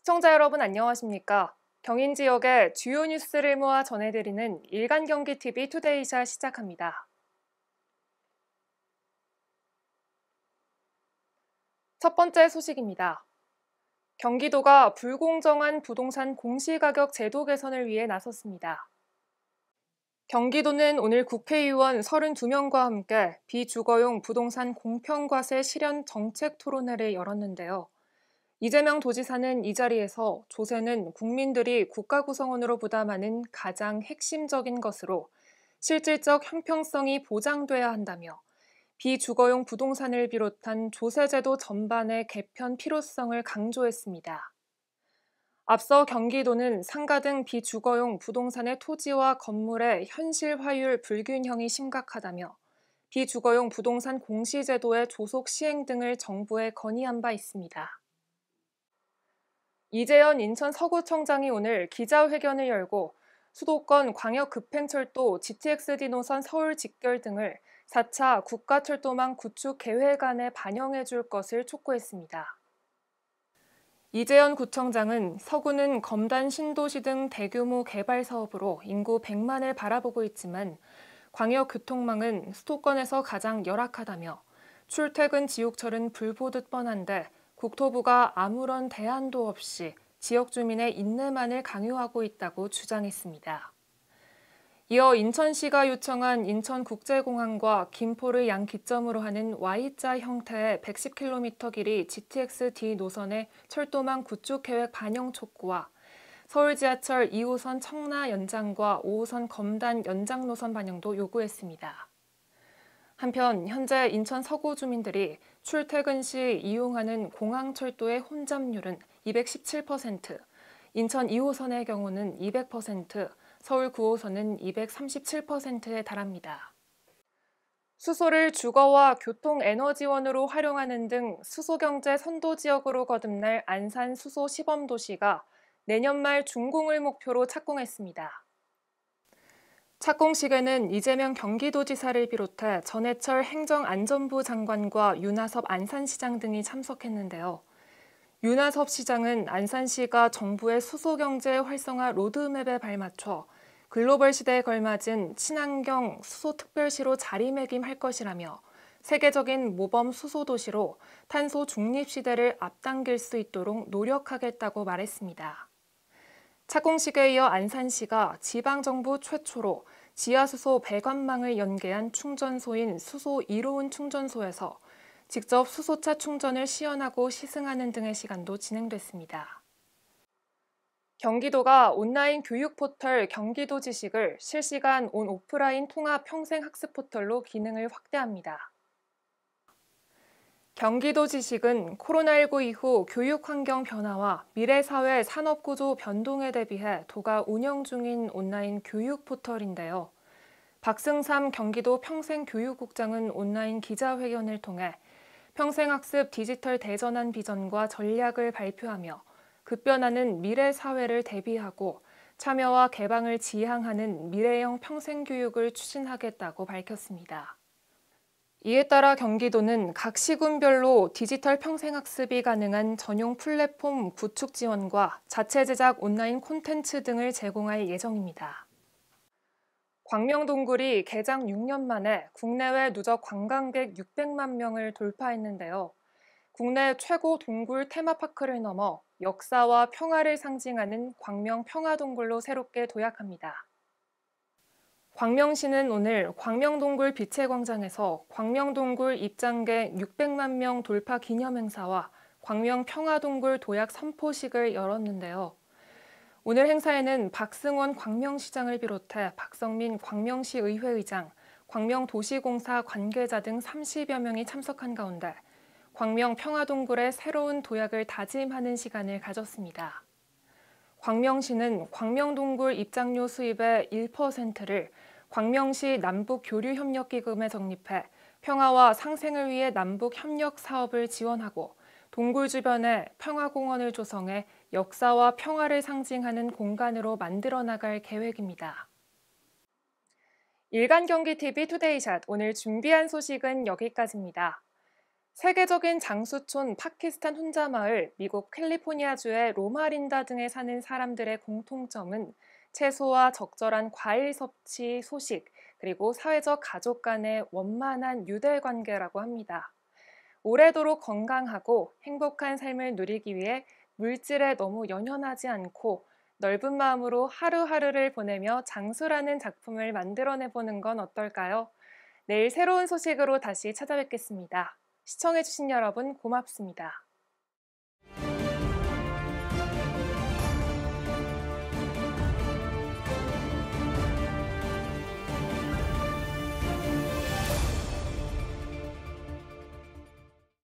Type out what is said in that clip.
시청자 여러분 안녕하십니까? 경인 지역의 주요 뉴스를 모아 전해드리는 일간경기TV 투데이샷 시작합니다. 첫 번째 소식입니다. 경기도가 불공정한 부동산 공시가격 제도 개선을 위해 나섰습니다. 경기도는 오늘 국회의원 32명과 함께 비주거용 부동산 공평과세 실현 정책 토론회를 열었는데요. 이재명 도지사는 이 자리에서 조세는 국민들이 국가 구성원으로 부담하는 가장 핵심적인 것으로 실질적 형평성이 보장돼야 한다며 비주거용 부동산을 비롯한 조세제도 전반의 개편 필요성을 강조했습니다. 앞서 경기도는 상가 등 비주거용 부동산의 토지와 건물의 현실화율 불균형이 심각하다며 비주거용 부동산 공시제도의 조속 시행 등을 정부에 건의한 바 있습니다. 이재현 인천 서구청장이 오늘 기자회견을 열고 수도권 광역급행철도 GTX-D 노선 서울 직결 등을 4차 국가철도망 구축 계획안에 반영해 줄 것을 촉구했습니다. 이재현 구청장은 서구는 검단 신도시 등 대규모 개발 사업으로 인구 100만을 바라보고 있지만 광역교통망은 수도권에서 가장 열악하다며 출퇴근 지옥철은 불보듯 뻔한데 국토부가 아무런 대안도 없이 지역 주민의 인내만을 강요하고 있다고 주장했습니다. 이어 인천시가 요청한 인천국제공항과 김포를 양기점으로 하는 Y자 형태의 110km 길이 GTX-D 노선의 철도망 구축 계획 반영 촉구와 서울 지하철 2호선 청라 연장과 5호선 검단 연장 노선 반영도 요구했습니다. 한편 현재 인천 서구 주민들이 출퇴근 시 이용하는 공항철도의 혼잡률은 217%, 인천 2호선의 경우는 200%, 서울 9호선은 237%에 달합니다. 수소를 주거와 교통에너지원으로 활용하는 등 수소경제 선도지역으로 거듭날 안산 수소 시범도시가 내년 말 준공을 목표로 착공했습니다. 착공식에는 이재명 경기도지사를 비롯해 전해철 행정안전부 장관과 윤하섭 안산시장 등이 참석했는데요. 윤하섭 시장은 안산시가 정부의 수소경제 활성화 로드맵에 발맞춰 글로벌 시대에 걸맞은 친환경 수소특별시로 자리매김할 것이라며 세계적인 모범 수소도시로 탄소 중립시대를 앞당길 수 있도록 노력하겠다고 말했습니다. 착공식에 이어 안산시가 지방정부 최초로 지하수소 배관망을 연계한 충전소인 수소 1호원 충전소에서 직접 수소차 충전을 시연하고 시승하는 등의 시간도 진행됐습니다. 경기도가 온라인 교육 포털 경기도 지식을 실시간 온 오프라인 통합 평생학습 포털로 기능을 확대합니다. 경기도 지식은 코로나19 이후 교육 환경 변화와 미래 사회 산업 구조 변동에 대비해 도가 운영 중인 온라인 교육 포털인데요. 박승삼 경기도 평생교육국장은 온라인 기자회견을 통해 평생학습 디지털 대전환 비전과 전략을 발표하며 급변하는 미래 사회를 대비하고 참여와 개방을 지향하는 미래형 평생교육을 추진하겠다고 밝혔습니다. 이에 따라 경기도는 각 시군별로 디지털 평생학습이 가능한 전용 플랫폼 구축 지원과 자체 제작 온라인 콘텐츠 등을 제공할 예정입니다. 광명동굴이 개장 6년 만에 국내외 누적 관광객 600만 명을 돌파했는데요. 국내 최고 동굴 테마파크를 넘어 역사와 평화를 상징하는 광명 평화동굴로 새롭게 도약합니다. 광명시는 오늘 광명동굴 빛의광장에서 광명동굴 입장객 600만 명 돌파 기념행사와 광명평화동굴 도약 선포식을 열었는데요. 오늘 행사에는 박승원 광명시장을 비롯해 박성민 광명시 의회의장, 광명도시공사 관계자 등 30여 명이 참석한 가운데 광명평화동굴의 새로운 도약을 다짐하는 시간을 가졌습니다. 광명시는 광명동굴 입장료 수입의 1%를 광명시 남북교류협력기금에 적립해 평화와 상생을 위해 남북협력 사업을 지원하고 동굴 주변에 평화공원을 조성해 역사와 평화를 상징하는 공간으로 만들어 나갈 계획입니다. 일간경기TV 투데이샷 오늘 준비한 소식은 여기까지입니다. 세계적인 장수촌 파키스탄 혼자마을, 미국 캘리포니아주의 로마린다 등에 사는 사람들의 공통점은 채소와 적절한 과일 섭취 소식, 그리고 사회적 가족 간의 원만한 유대 관계라고 합니다. 오래도록 건강하고 행복한 삶을 누리기 위해 물질에 너무 연연하지 않고 넓은 마음으로 하루하루를 보내며 장수라는 작품을 만들어내보는 건 어떨까요? 내일 새로운 소식으로 다시 찾아뵙겠습니다. 시청해주신 여러분 고맙습니다.